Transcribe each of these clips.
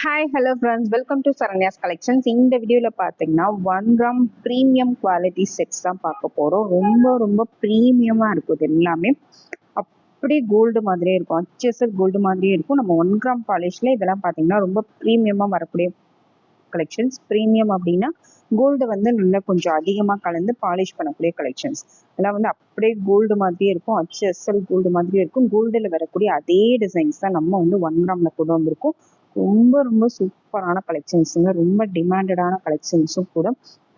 Hi hello friends, welcome to Saranya's collections. இந்த வீடியோவில் பார்த்தீங்கன்னா 1 கிராம் ப்ரீமியம் குவாலிட்டி செட்ஸ் தான் பார்க்க போகிறோம். ரொம்ப ரொம்ப ப்ரீமியமாக இருக்கும். இது எல்லாமே அப்படியே கோல்டு மாதிரியே இருக்கும், HSL கோல்டு மாதிரியே இருக்கும். நம்ம 1 கிராம் பாலிஷில் இதெல்லாம் பார்த்தீங்கன்னா ரொம்ப ப்ரீமியமாக வரக்கூடிய கலெக்ஷன்ஸ். ப்ரீமியம் அப்படின்னா கோல்டு வந்து நல்லா கொஞ்சம் அதிகமாக கலந்து பாலிஷ் பண்ணக்கூடிய கலெக்ஷன்ஸ். இதெல்லாம் வந்து அப்படியே கோல்டு மாதிரியே இருக்கும், HSL கோல்டு மாதிரியே இருக்கும். கோல்டில் வரக்கூடிய அதே டிசைன்ஸ் தான் நம்ம வந்து 1 கிராமில் கொண்டு வந்திருக்கோம். ரொம்ப ரொம்ப சூப்பரான கலெக்ஷன்ஸுங்க, ரொம்ப டிமாண்டடான கலெக்ஷன்ஸும் கூட.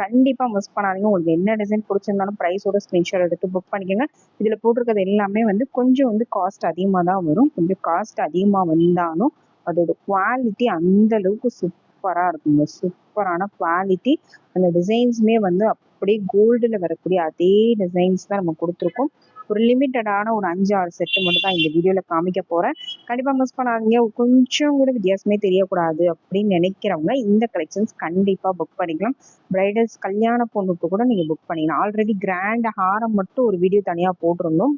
கண்டிப்பாக மிஸ் பண்ணாதீங்க. உங்களுக்கு என்ன டிசைன் பிடிச்சிருந்தாலும் ப்ரைஸோட ஸ்க்ரீன்ஷாட் எடுத்து புக் பண்ணிக்கோங்க. இதில் போட்டிருக்கிறது எல்லாமே வந்து கொஞ்சம் வந்து காஸ்ட் அதிகமாக தான் வரும். கொஞ்சம் காஸ்ட் அதிகமாக வந்தாலும் அதோட குவாலிட்டி அந்த அளவுக்கு சூப்பராக இருக்குங்க. சூப்பரான குவாலிட்டி. அந்த டிசைன்ஸுமே வந்து அப்படியே கோல்டில் வரக்கூடிய அதே டிசைன்ஸ் தான் நம்ம கொடுத்துருக்கோம். ஒரு லிமிட்டடான ஒரு 5-6 செட்டு மட்டும் தான் இந்த வீடியோவில் காமிக்க போகிறேன். கண்டிப்பாக மிஸ் பண்ணாதீங்க. கொஞ்சம் கூட வித்தியாசமே தெரியக்கூடாது அப்படின்னு நினைக்கிறவங்க இந்த கலெக்ஷன்ஸ் கண்டிப்பாக புக் பண்ணிக்கலாம். பிரைடல்ஸ் கல்யாண பொண்ணுக்கு கூட நீங்கள் புக் பண்ணிக்கலாம். ஆல்ரெடி கிராண்ட் ஹாரம் மட்டும் ஒரு வீடியோ தனியாக போட்டிருந்தோம்.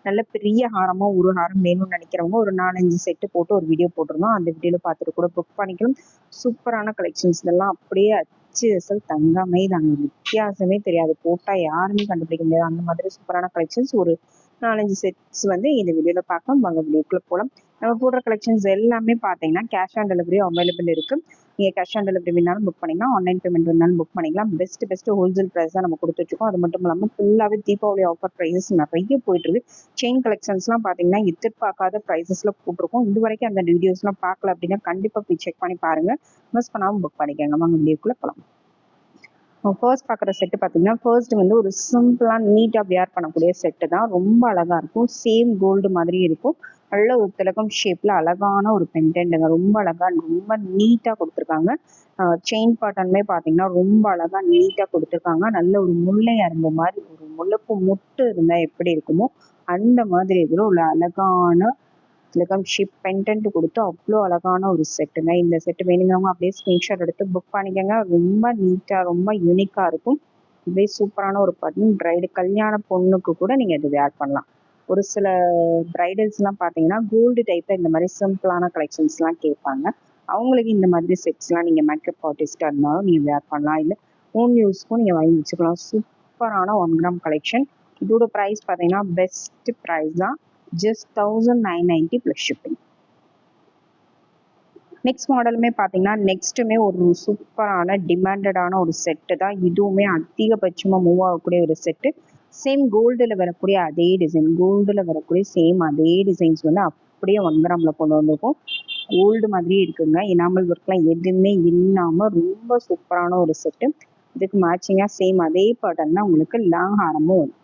நல்ல பெரிய ஹாரமா ஒரு ஹாரம் வேணும்னு நினைக்கிறவங்க ஒரு 4-5 செட்டு போட்டு ஒரு வீடியோ போட்டிருந்தோம். அந்த வீடியோல பார்த்துட்டு கூட புக் பண்ணிக்கலாம். சூப்பரான கலெக்ஷன்ஸ் இதெல்லாம். அப்படியே HSL தங்கமே தாங்க, வித்தியாசமே தெரியாது. போட்டா யாருமே கண்டுபிடிக்க முடியாது அந்த மாதிரி சூப்பரான கலெக்ஷன்ஸ். ஒரு 4-5 செட்ஸ் வந்து இந்த வீடியோல பார்க்கலாம். வாங்க வீடியோக்குள்ள போகலாம். நம்ம போடுற கலெக்ஷன்ஸ் எல்லாமே பார்த்தீங்கன்னா கேஷ் ஆன் டெலிவரி அவைலபிள் இருக்கு. நீங்கள் கேஷ் ஆன் டெலிவரி வேணாலும் புக் பண்ணிக்கலாம், ஆன்லைன் பேமெண்ட் வேணாலும் புக் பண்ணிக்கலாம். பெஸ்ட் ஹோல்சேல் ப்ரைஸ் தான் நம்ம கொடுத்துட்ருக்கோம். அது மட்டும் இல்லாமல் ஃபுல்லாகவே தீபாவளி ஆஃபர் ப்ரைஸஸ் நிறைய போயிட்டு இருக்கு. செயின் கலெக்ஷன்ஸ்லாம் பார்த்தீங்கன்னா எதிர்பார்க்காத ப்ரைஸஸ்ல போட்டிருக்கோம். இது வரைக்கும் அந்த வீடியோஸ்லாம் பார்க்கல அப்படின்னா கண்டிப்பாக போய் செக் பண்ணி பாருங்க. மிஸ் பண்ணாமல் புக் பண்ணிக்கோங்க. வாங்க வீடியோக்குள்ள போகலாம். ஃபர்ஸ்ட் பார்க்குற செட்டு பார்த்தீங்கன்னா ஃபர்ஸ்ட் வந்து ஒரு சிம்பிளாக நீட்டாக வியர் பண்ணக்கூடிய செட்டு தான். ரொம்ப அழகாக இருக்கும். சேம் கோல்டு மாதிரி இருக்கும். நல்ல ஒரு திலகம் ஷேப்பில் அழகான ஒரு பெண்டன்ட்டுங்க. ரொம்ப அழகாக ரொம்ப நீட்டாக கொடுத்துருக்காங்க. செயின் பாட்டனுமே பார்த்தீங்கன்னா ரொம்ப அழகாக நீட்டாக கொடுத்துருக்காங்க. நல்ல ஒரு முல்லை அரும்பு மாதிரி ஒரு முல்லைப்பூ முட்டு இருந்தால் எப்படி இருக்குமோ அந்த மாதிரி இதில் உள்ள அழகான திலகம் ஷிப் பெண்டன்ட் கொடுத்து அவ்வளோ அழகான ஒரு செட்டுங்க. இந்த செட்டு வேணுங்கிறவங்க அப்படியே ஸ்க்ரீன்ஷாட் எடுத்து புக் பண்ணிக்கோங்க. ரொம்ப நீட்டாக ரொம்ப யூனிக்காக இருக்கும். அப்படியே சூப்பரான ஒரு பட்டன். பிரைடு கல்யாண பொண்ணுக்கு கூட நீங்கள் இது வேர் பண்ணலாம். ஒரு சில பிரைடல்ஸ்லாம் பார்த்தீங்கன்னா கோல்டு டைப்பில் இந்த மாதிரி சிம்பிளான கலெக்ஷன்ஸ்லாம் கேட்பாங்க. அவங்களுக்கு இந்த மாதிரி செட்ஸ்லாம் நீங்கள் மேக்கப் ஆர்டிஸ்டாக இருந்தாலும் நீங்கள் வேர் பண்ணலாம். இல்லை ஓன் யூஸ்க்கும் நீங்கள் வாங்கி வச்சுக்கலாம். சூப்பரான 1 கிராம் கலெக்ஷன். இதோட ப்ரைஸ் பார்த்தீங்கன்னா பெஸ்ட் ப்ரைஸ் தான். Just 1990 plus shipping. நெக்ஸ்ட் மாடலுமே பார்த்தீங்கன்னா நெக்ஸ்ட்டுமே ஒரு சூப்பரான டிமாண்டடான ஒரு செட்டு தான். இதுவுமே அதிகபட்சமாக மூவ் ஆகக்கூடிய ஒரு செட்டு. சேம் கோல்டில் வரக்கூடிய அதே டிசைன், கோல்டில் வரக்கூடிய சேம் அதே டிசைன்ஸ் வந்து அப்படியே 1 கிராமில் கொண்டு வந்திருக்கும். கோல்டு மாதிரியே இருக்குங்க. எனாமல் ஒர்க்லாம் எதுவுமே இல்லாமல் ரொம்ப சூப்பரான ஒரு செட்டு. இதுக்கு மேட்சிங்காக சேம் அதே பேட்டர்ன் தான் உங்களுக்கு லாங் ஹாரமும் வரும்.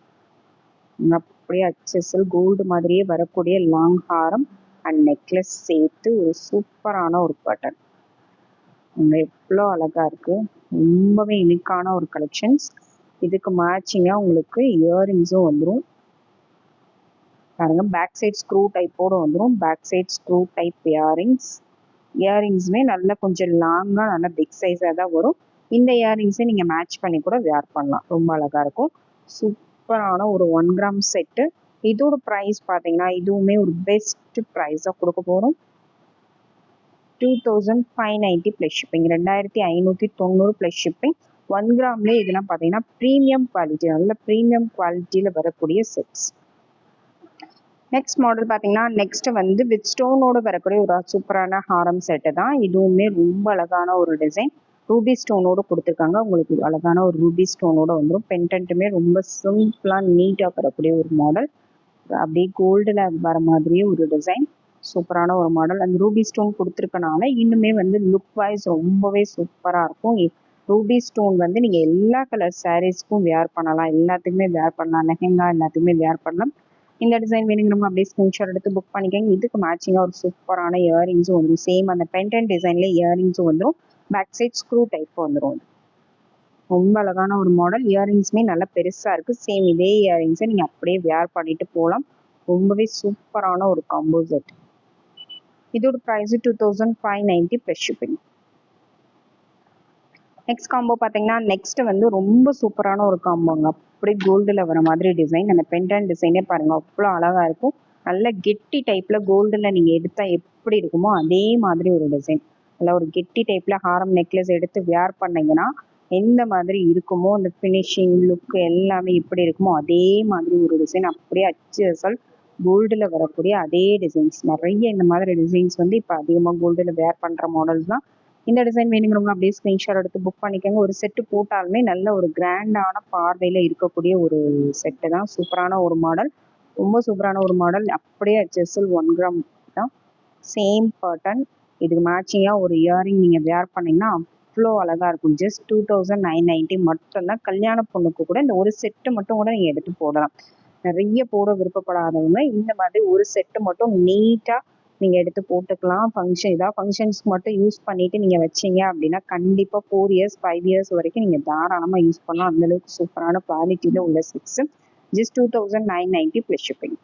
அப்படியே HSL கோல்டு மாதிரியே வரக்கூடிய லாங் ஹாரம் அண்ட் நெக்லஸ் சேர்த்து ஒரு சூப்பரான ஒரு பேட்டர்ன். எவ்வளோ அழகா இருக்கு. ரொம்பவே யூனிக்கான ஒரு கலெக்ஷன்ஸ். இதுக்கு மேட்சிங்கா உங்களுக்கு இயரிங்ஸும் வந்துடும் பாருங்க. பேக் சைட் ஸ்க்ரூ டைப்போட வந்துடும். பேக் சைட் ஸ்க்ரூ டைப் இயரிங்ஸுமே நல்லா கொஞ்சம் லாங்கா நல்லா பிக் சைஸாக தான் வரும். இந்த இயரிங்ஸை நீங்க மேட்ச் பண்ணி கூட வேர் பண்ணலாம். ரொம்ப அழகா இருக்கும். சூப்பரான ஒரு 1 கிராம் செட்டு. இதோட ப்ரைஸ் பார்த்தீங்கன்னா இதுவுமே ஒரு பெஸ்ட் ப்ரைஸாக கொடுக்க போகிறோம். 2590 ப்ளஸ் ஷிப்பிங். 2590 plus shipping. 1 கிராம்லேயே இதெல்லாம் பார்த்தீங்கன்னா ப்ரீமியம் குவாலிட்டி, நல்ல ப்ரீமியம் குவாலிட்டியில் வரக்கூடிய செட்ஸ். நெக்ஸ்ட் மாடல் பார்த்தீங்கன்னா நெக்ஸ்ட் வந்து வித் ஸ்டோனோட வரக்கூடிய ஒரு சூப்பரான ஹாரம் செட்டு தான். இதுவுமே ரொம்ப அழகான ஒரு டிசைன். ரூபி ஸ்டோனோட கொடுத்துருக்காங்க. உங்களுக்கு அழகான ஒரு ரூபி ஸ்டோனோட வந்துடும். பென்டென்ட்டுமே ரொம்ப சிம்பிளாக நீட்டாக வரக்கூடிய ஒரு மாடல். அப்படியே கோல்டில் வர மாதிரியே ஒரு டிசைன். சூப்பரான ஒரு மாடல். அந்த ரூபி ஸ்டோன் கொடுத்துருக்கனால இன்னுமே வந்து லுக் வைஸ் ரொம்பவே சூப்பராக இருக்கும். ரூபி ஸ்டோன் வந்து நீங்கள் எல்லா கலர் சாரீஸ்க்கும் வேர் பண்ணலாம், எல்லாத்துக்குமே வேர் பண்ணலாம், லெஹெங்கா எல்லாத்துக்குமே வேர் பண்ணலாம். இந்த டிசைன் வேணுங்கிறவங்க அப்படியே ஸ்க்ரீன்ஷாட் எடுத்து புக் பண்ணிக்கோங்க. இதுக்கு மேட்சிங்காக ஒரு சூப்பரான இயரிங்ஸும் வந்துடும். சேம் அந்த பென்டென்ட் டிசைன்லேயே இயரிங்ஸும் வந்துடும். பேக் சைட் ஸ்க்ரூ டைப் வந்துடும். ரொம்ப அழகான ஒரு மாடல். இயரிங்ஸுமே நல்லா பெருசாக இருக்குது. சேம் இதே இயரிங்ஸை நீங்கள் அப்படியே வேர் பண்ணிட்டு போகலாம். ரொம்பவே சூப்பரான ஒரு காம்போ செட். இதோட price 2590 plus shipping. Next combo பார்த்தீங்கன்னா நெக்ஸ்ட் வந்து ரொம்ப சூப்பரான ஒரு காம்போங்க. அப்படியே கோல்டில் வர மாதிரி டிசைன். அந்த பென்டன்ட் டிசைனே பாருங்கள் அவ்வளோ அழகாக இருக்கும். நல்ல கெட்டி டைப்பில் கோல்டில் நீங்கள் எடுத்தால் எப்படி இருக்குமோ அதே மாதிரி ஒரு டிசைன். இல்லை ஒரு கெட்டி டைப்பில் ஹாரம் நெக்லஸ் எடுத்து வேர் பண்ணிங்கன்னா எந்த மாதிரி இருக்குமோ அந்த ஃபினிஷிங் லுக் எல்லாமே எப்படி இருக்குமோ அதே மாதிரி ஒரு டிசைன் அப்படியே அச்சு அசல் கோல்டில் வரக்கூடிய அதே டிசைன்ஸ். நிறைய இந்த மாதிரி டிசைன்ஸ் வந்து இப்போ அதிகமாக கோல்டில் வேர் பண்ணுற மாடல்ஸ் தான். இந்த டிசைன் வேணுங்கிறவங்க அப்படியே ஸ்க்ரீன்ஷாட் எடுத்து புக் பண்ணிக்கோங்க. ஒரு செட்டு போட்டாலுமே நல்ல ஒரு கிராண்டான பார்வையில் இருக்கக்கூடிய ஒரு செட்டு தான். சூப்பரான ஒரு மாடல், ரொம்ப சூப்பரான ஒரு மாடல். அப்படியே அச்சல் 1 கிராம் தான், சேம் பேட்டர்ன். இதுக்கு மேட்சிங்காக ஒரு இயரிங் நீங்கள் வேர் பண்ணிங்கன்னா அவ்வளோ அழகாக இருக்கும். ஜஸ்ட் 2990 மட்டும்தான். கல்யாண பொண்ணுக்கு கூட இந்த ஒரு செட்டு மட்டும் கூட நீங்கள் எடுத்து போடலாம். நிறைய போட விருப்பப்படாதவங்க இந்த மாதிரி ஒரு செட்டு மட்டும் நீட்டாக நீங்கள் எடுத்து போட்டுக்கலாம். ஏதாவது ஃபங்க்ஷன்ஸ்க்கு மட்டும் யூஸ் பண்ணிட்டு நீங்கள் வச்சீங்க அப்படின்னா கண்டிப்பாக 4 இயர்ஸ் 5 இயர்ஸ் வரைக்கும் நீங்கள் தாராளமாக யூஸ் பண்ணலாம். அந்தளவுக்கு சூப்பரான குவாலிட்டியில் உள்ள sets. Just 2990 plus shipping.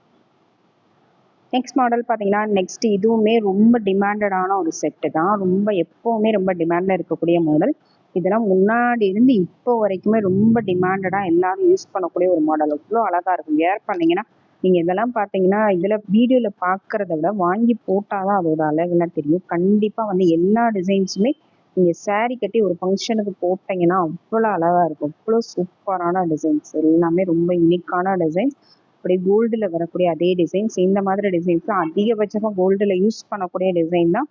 Next model பார்த்தீங்கன்னா நெக்ஸ்ட் இதுவுமே ரொம்ப டிமாண்டடான ஒரு செட்டு தான். எப்போவுமே ரொம்ப டிமாண்டில் இருக்கக்கூடிய மாடல். இதெல்லாம் முன்னாடி இருந்து இப்போ வரைக்குமே ரொம்ப டிமாண்டடாக எல்லாரும் யூஸ் பண்ணக்கூடிய ஒரு மாடல். அவ்வளோ அழகாக இருக்கும். வேர் பண்ணிங்கன்னா நீங்கள் இதெல்லாம் பார்த்தீங்கன்னா இதில் வீடியோவில் பார்க்குறத விட வாங்கி போட்டால் தான் அதோட அழகுலாம் தெரியும். கண்டிப்பாக வந்து எல்லா டிசைன்ஸுமே நீங்கள் சேரீ கட்டி ஒரு ஃபங்க்ஷனுக்கு போட்டிங்கன்னா அவ்வளோ அழகாக இருக்கும். அவ்வளோ சூப்பரான டிசைன்ஸ் எல்லாமே ரொம்ப யூனிக்கான டிசைன்ஸ். அப்படியே கோல்டில் வரக்கூடிய அதே டிசைன்ஸ். இந்த மாதிரி டிசைன்ஸ் அதிகபட்சமாக கோல்டில் யூஸ் பண்ணக்கூடிய டிசைன் தான்.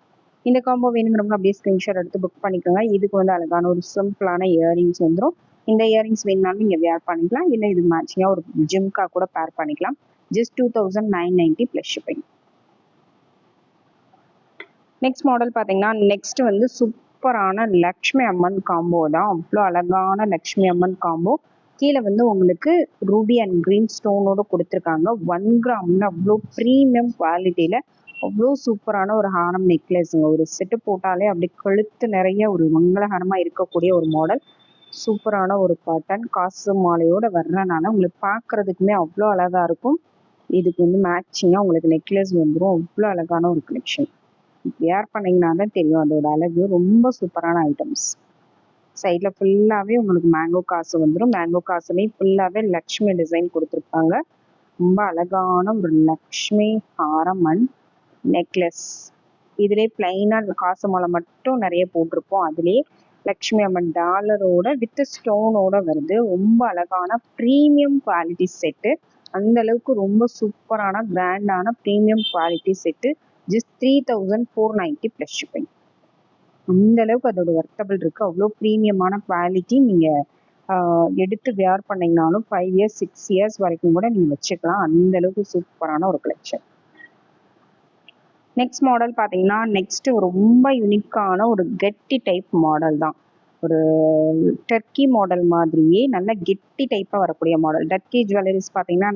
இந்த காம்போ வேணுங்கிறவங்க அப்படியே ஸ்க்ரீன்ஷாட் எடுத்து புக் பண்ணிக்கோங்க. இதுக்கு வந்து அழகான ஒரு சிம்பிளான இயரிங்ஸ் வந்துடும். இந்த இயரிங்ஸ் வேணுனாலும் நீங்கள் வேர் பண்ணிக்கலாம், இல்லை இது மேட்சிங்காக ஒரு ஜிம்கா கூட பேர் பண்ணிக்கலாம். Just 2990 plus shipping. Next model பார்த்தீங்கன்னா நெக்ஸ்ட் வந்து சூப்பரான லக்ஷ்மி அம்மன் காம்போ தான். அவ்வளோ அழகான லக்ஷ்மி அம்மன் காம்போ. கீழே வந்து உங்களுக்கு ரூபி அண்ட் கிரீன் ஸ்டோனோட கொடுத்துருக்காங்க. 1 கிராம்னு அவ்வளோ ப்ரீமியம் குவாலிட்டியில் அவ்வளோ சூப்பரான ஒரு ஹாரம் நெக்லஸுங்க. ஒரு செட்டு போட்டாலே அப்படி கழுத்து நிறைய ஒரு மங்களகரமாக இருக்கக்கூடிய ஒரு மாடல். சூப்பரான ஒரு பேட்டர்ன். காசு மாலையோட வர்றதுனால உங்களுக்கு பார்க்குறதுக்குமே அவ்வளோ அழகாக இருக்கும். இதுக்கு வந்து மேட்சிங்காக உங்களுக்கு நெக்லஸ் வந்துடும். அவ்வளோ அழகான ஒரு கலெக்ஷன். வேர் பண்ணிங்கன்னா தான் தெரியும் அதோட அழகு. ரொம்ப சூப்பரான ஐட்டம்ஸ். சைடில் ஃபுல்லாகவே உங்களுக்கு மேங்கோ காசு வந்துடும். மேங்கோ காசுலேயும் ஃபுல்லாகவே லக்ஷ்மி டிசைன் கொடுத்துருப்பாங்க. ரொம்ப அழகான ஒரு லக்ஷ்மி ஹாரம் அண்ட் நெக்லஸ். இதுலேயே பிளைனாக காசு மாலை மட்டும் நிறைய போட்டிருப்போம். அதுலேயே லக்ஷ்மி அம்மன் டாலரோட வித் ஸ்டோனோட வருது. ரொம்ப அழகான ப்ரீமியம் குவாலிட்டி செட்டு. அந்த அளவுக்கு ரொம்ப சூப்பரான கிராண்டான premium quality set. Just 3490 plus shipping. அந்த அளவுக்கு அதோட ஒர்த்தபிள் இருக்கு. அவ்வளோ ப்ரீமியமான குவாலிட்டி. நீங்கள் எடுத்து வேர் பண்ணிங்கனாலும் 5 இயர்ஸ் 6 இயர்ஸ் வரைக்கும் கூட நீங்கள் வச்சுக்கலாம். அந்த அளவுக்கு சூப்பரான ஒரு கலெக்ஷன். நெக்ஸ்ட் மாடல் பார்த்தீங்கன்னா நெக்ஸ்ட் ரொம்ப யூனிக்கான ஒரு கெட்டி டைப் மாடல் தான். ஒரு டர்க்கி மாடல் மாதிரியே நல்ல கெட்டி டைப்பாக வரக்கூடிய மாடல். டர்க்கி ஜுவல்லரிஸ் பார்த்தீங்கன்னா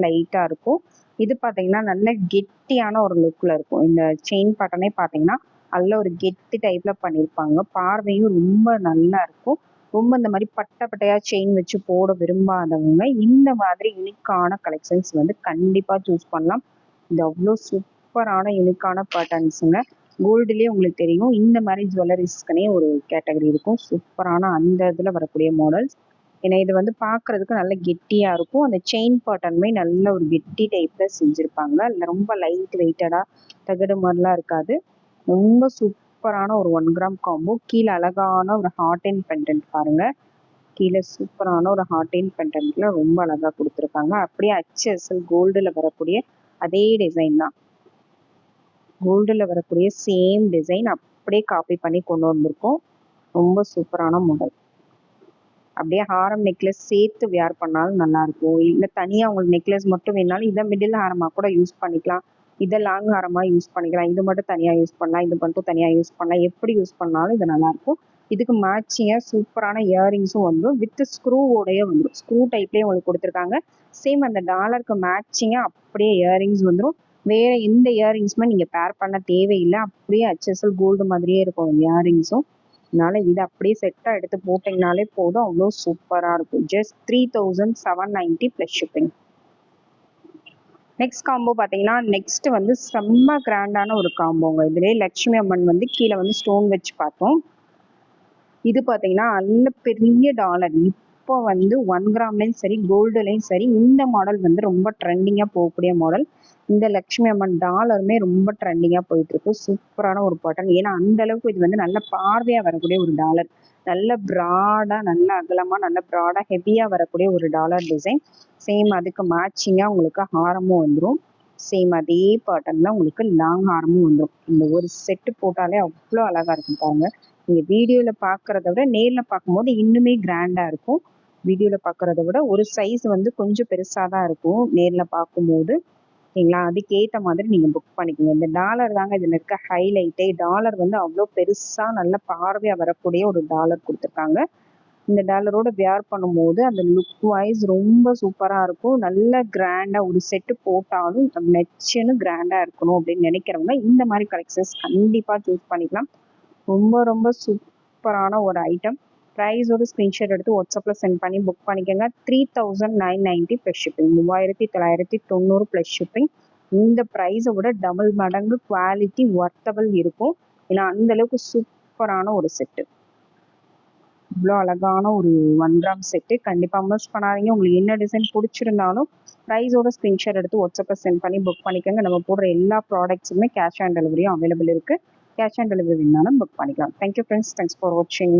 லைட்டாக இருக்கும். இது பார்த்தீங்கன்னா நல்ல கெட்டியான ஒரு லுக்கில் இருக்கும். இந்த செயின் பேட்டர்னே பார்த்தீங்கன்னா நல்ல ஒரு கெட்டி டைப்பில் பண்ணியிருப்பாங்க. பார்வையும் ரொம்ப நல்லா இருக்கும். ரொம்ப இந்த மாதிரி பட்டையாக செயின் வச்சு போட விரும்பாதவங்க இந்த மாதிரி யூனிக்கான கலெக்ஷன்ஸ் வந்து கண்டிப்பாக சூஸ் பண்ணலாம். இது அவ்வளோ சூப்பரான யூனிக்கான பேட்டர்ன்ஸுங்க. கோல்டுலேயே உங்களுக்கு தெரியும் இந்த மாதிரி ஜுவல்லரிஸ்க்குனே ஒரு கேட்டகரி இருக்கும். சூப்பரான அந்த இதில் வரக்கூடிய மாடல்ஸ். ஏன்னா இது வந்து பார்க்குறதுக்கு நல்ல கெட்டியாக இருக்கும். அந்த செயின் பேட்டர்னுமே நல்ல ஒரு கெட்டி டைப்பில் செஞ்சுருப்பாங்க. இல்லை ரொம்ப லைட் வெயிட்டடாக தகடு மாதிரிலாம் இருக்காது. ரொம்ப சூப்பரான ஒரு 1 கிராம் காம்போ. கீழே அழகான ஒரு ஹார்ட் அண்ட் பெண்டன்ட் பாருங்கள். கீழே சூப்பரான ஒரு ஹார்ட் அண்ட் பெண்டன்ட்ல ரொம்ப அழகாக கொடுத்துருக்காங்க. அப்படியே HSL கோல்டில் வரக்கூடிய அதே டிசைன் தான். கோல்டில் வரக்கூடிய சேம் டிசைன் அப்படியே காப்பி பண்ணி கொண்டு வந்திருக்கோம். ரொம்ப சூப்பரான மாடல். அப்படியே ஹாரம் நெக்லஸ் சேர்த்து வேர் பண்ணாலும் நல்லாயிருக்கும். இல்லை தனியாக உங்களுக்கு நெக்லஸ் மட்டும் வேணாலும் இதை மிடில் ஹாரமாக கூட யூஸ் பண்ணிக்கலாம். இதை லாங் ஹாரமாக யூஸ் பண்ணிக்கலாம். இது மட்டும் தனியாக யூஸ் பண்ணலாம், இது மட்டும் தனியாக யூஸ் பண்ணலாம். எப்படி யூஸ் பண்ணாலும் இது நல்லாயிருக்கும். இதுக்கு மேட்சிங்காக சூப்பரான இயரிங்ஸும் வந்துடும். வித் ஸ்க்ரூவோடையே வந்துடும். ஸ்க்ரூ டைப்லேயே உங்களுக்கு கொடுத்துருக்காங்க. சேம் அந்த டாலருக்கு மேட்சிங்காக அப்படியே இயரிங்ஸ் வந்துடும். வேறு எந்த இயரிங்ஸுமே நீங்கள் பேர் பண்ண தேவையில்லை. அப்படியே HSL கோல்டு மாதிரியே இருக்கும் இயரிங்ஸும். அதனால இது அப்படியே செட்டாக எடுத்து போட்டிங்கனாலே போதும். அவ்வளோ சூப்பராக இருக்கும். Just 3790 plus shipping. Next combo பார்த்தீங்கன்னா நெக்ஸ்ட் வந்து செம்ம கிராண்டான ஒரு காம்போங்க. இதுலேயே லக்ஷ்மி அம்மன் வந்து கீழே வந்து ஸ்டோன் வச்சு பார்த்தோம். இது பார்த்தீங்கன்னா நல்ல பெரிய டாலர். இப்போ வந்து 1 கிராம்லையும் சரி கோல்டுலையும் சரி இந்த மாடல் வந்து ரொம்ப ட்ரெண்டிங்காக போகக்கூடிய மாடல். இந்த லக்ஷ்மி அம்மன் டாலருமே ரொம்ப ட்ரெண்டிங்காக போயிட்டு இருக்கு. சூப்பரான ஒரு பாட்டன். ஏன்னா அந்த அளவுக்கு இது வந்து நல்ல பார்வையாக வரக்கூடிய ஒரு டாலர். நல்ல ப்ராடாக, நல்ல அகலமாக, நல்ல ப்ராடாக ஹெவியாக வரக்கூடிய ஒரு டாலர் டிசைன். சேம் அதுக்கு மேட்சிங்காக உங்களுக்கு ஹாரமும் வந்துடும். சேம் அதே பாட்டன்ல உங்களுக்கு லாங் ஹாரமும் வந்துடும். இந்த ஒரு செட்டு போட்டாலே அவ்வளோ அழகா இருக்கும் பாருங்க. நீங்க வீடியோல பாக்குறத விட நேர்ல பார்க்கும்போது இன்னுமே கிராண்டா இருக்கும். வீடியோல பாக்குறத விட ஒரு சைஸ் வந்து கொஞ்சம் பெருசா தான் இருக்கும் நேர்ல பார்க்கும்போது. சரிங்களா? அதுக்கேத்த மாதிரி நீங்க புக் பண்ணிக்கோங்க. இந்த டாலர் தாங்க இதுல இருக்க ஹைலைட்டே. டாலர் வந்து அவ்வளோ பெருசா நல்ல பார்வையா வரக்கூடிய ஒரு டாலர் கொடுத்துருக்காங்க. இந்த டாலரோட வியர் பண்ணும்போது அந்த லுக் வைஸ் ரொம்ப சூப்பரா இருக்கும். நல்ல கிராண்டா ஒரு செட்டு போட்டாலும் நெச்சுன்னு கிராண்டா இருக்கணும் அப்படின்னு நினைக்கிறவங்க இந்த மாதிரி கலெக்ஷன்ஸ் கண்டிப்பா சூஸ் பண்ணிக்கலாம். ரொம்ப ரொம்ப சூப்பரான ஒரு ஐட்டம். ப்ரைஸோட ஸ்க்ரீன்ஷாட் எடுத்து வாட்ஸ்அப்பில் சென்ட் பண்ணி புக் பண்ணிக்கோங்க. 3990 ப்ளஸ் ஷிப்பிங். 3990 plus shipping. இந்த ப்ரைஸை விட டபுள் மடங்கு குவாலிட்டி ஒர்த்தபிள் இருக்கும். ஏன்னா அந்த அளவுக்கு சூப்பரான ஒரு செட்டு. இவ்வளோ அழகான ஒரு 1 கிராம் செட்டு. கண்டிப்பாக மிஸ் பண்ணாதீங்க. உங்களுக்கு என்ன டிசைன் பிடிச்சிருந்தாலும் ப்ரைஸோட ஸ்க்ரீன்ஷாட் எடுத்து வாட்ஸ்அப்பில் சென்ட் பண்ணி புக் பண்ணிக்கோங்க. நம்ம போடுற எல்லா ப்ராடக்ட்ஸுமே கேஷ் ஆன் டெலிவரியும் அவைலபிள் இருக்குது. கேஷ் ஆன் டெலிவரி வேணாலும் புக் பண்ணிக்கலாம். Thank you friends. தேங்க்ஸ் ஃபார் வாட்சிங்.